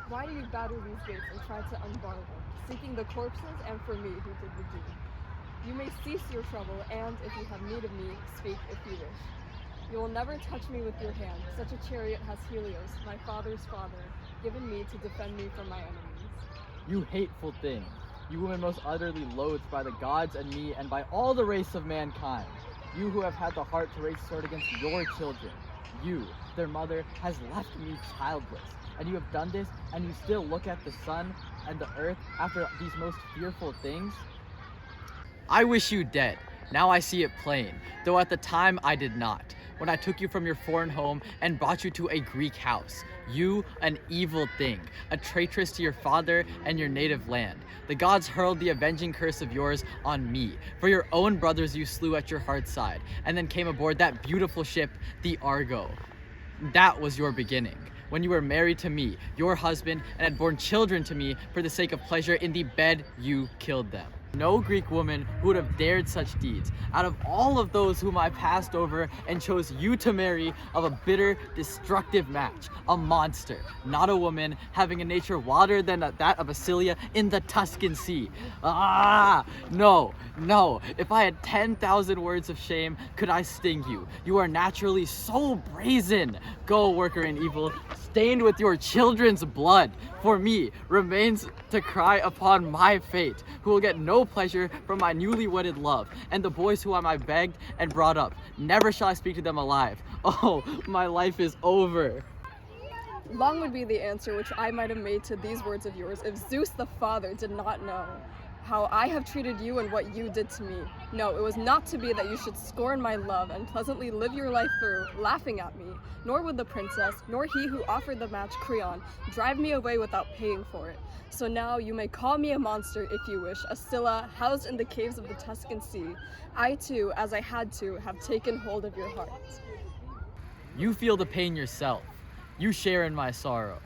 Why do you batter these gates and try to unbar them, seeking the corpses and for me who did the deed? You may cease your trouble, and, if you have need of me, speak if you wish. You will never touch me with your hand. Such a chariot has Helios, my father's father, given me to defend me from my enemies. You hateful thing, you woman most utterly loathed by the gods and me and by all the race of mankind. You who have had the heart to raise sword against your children. You, their mother, has left me childless. And you have done this, and you still look at the sun and the earth after these most fearful things? I wish you dead. Now I see it plain, though at the time I did not, when I took you from your foreign home and brought you to a Greek house. You, an evil thing, a traitress to your father and your native land. The gods hurled the avenging curse of yours on me. For your own brothers you slew at your heart's side, and then came aboard that beautiful ship, the Argo. That was your beginning, when you were married to me, your husband, and had borne children to me for the sake of pleasure. In the bed you killed them. No Greek woman who would have dared such deeds, out of all of those whom I passed over and chose you to marry, of a bitter, destructive match, a monster, not a woman, having a nature wilder than that of Scylla in the Tuscan Sea. No, if I had 10,000 words of shame, could I sting you? You are naturally so brazen. Go, worker in evil, stained with your children's blood. For me remains to cry upon my fate, who will get no pleasure from my newly wedded love, and the boys whom I begged and brought up. Never shall I speak to them alive. Oh, my life is over. Long would be the answer which I might have made to these words of yours if Zeus the Father did not know how I have treated you and what you did to me. No, it was not to be that you should scorn my love and pleasantly live your life through, laughing at me, nor would the princess, nor he who offered the match, Creon, drive me away without paying for it. So now you may call me a monster if you wish, a Scylla housed in the caves of the Tuscan Sea. I too, as I had to, have taken hold of your heart. You feel the pain yourself. You share in my sorrow.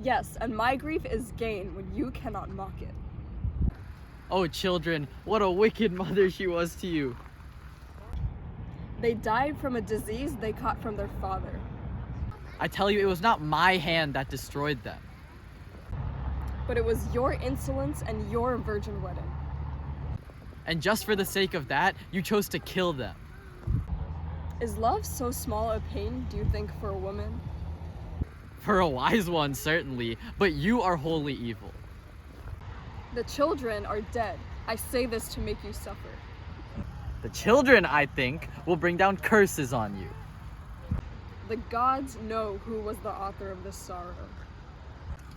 Yes, and my grief is gain when you cannot mock it. Oh, children, what a wicked mother she was to you. They died from a disease they caught from their father. I tell you, it was not my hand that destroyed them. But it was your insolence and your virgin wedding. And just for the sake of that, you chose to kill them. Is love so small a pain, do you think, for a woman? For a wise one, certainly, but you are wholly evil. The children are dead. I say this to make you suffer. The children, I think, will bring down curses on you. The gods know who was the author of this sorrow.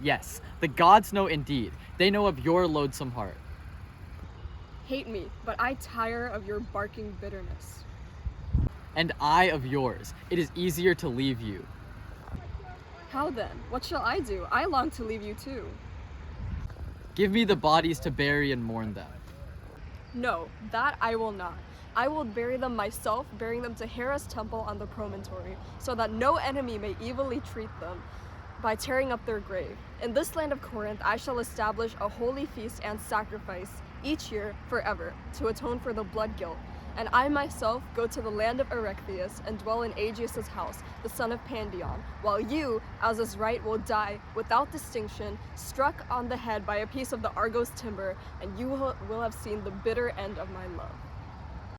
Yes, the gods know indeed. They know of your loathsome heart. Hate me, but I tire of your barking bitterness. And I of yours. It is easier to leave you. How then? What shall I do? I long to leave you too. Give me the bodies to bury and mourn them. No, that I will not. I will bury them myself, bearing them to Hera's temple on the promontory, so that no enemy may evilly treat them by tearing up their grave. In this land of Corinth, I shall establish a holy feast and sacrifice each year forever to atone for the blood guilt. And I myself go to the land of Euripides and dwell in Aegeus' house, the son of Pandion, while you, as is right, will die without distinction, struck on the head by a piece of the Argos timber, and you will have seen the bitter end of my love.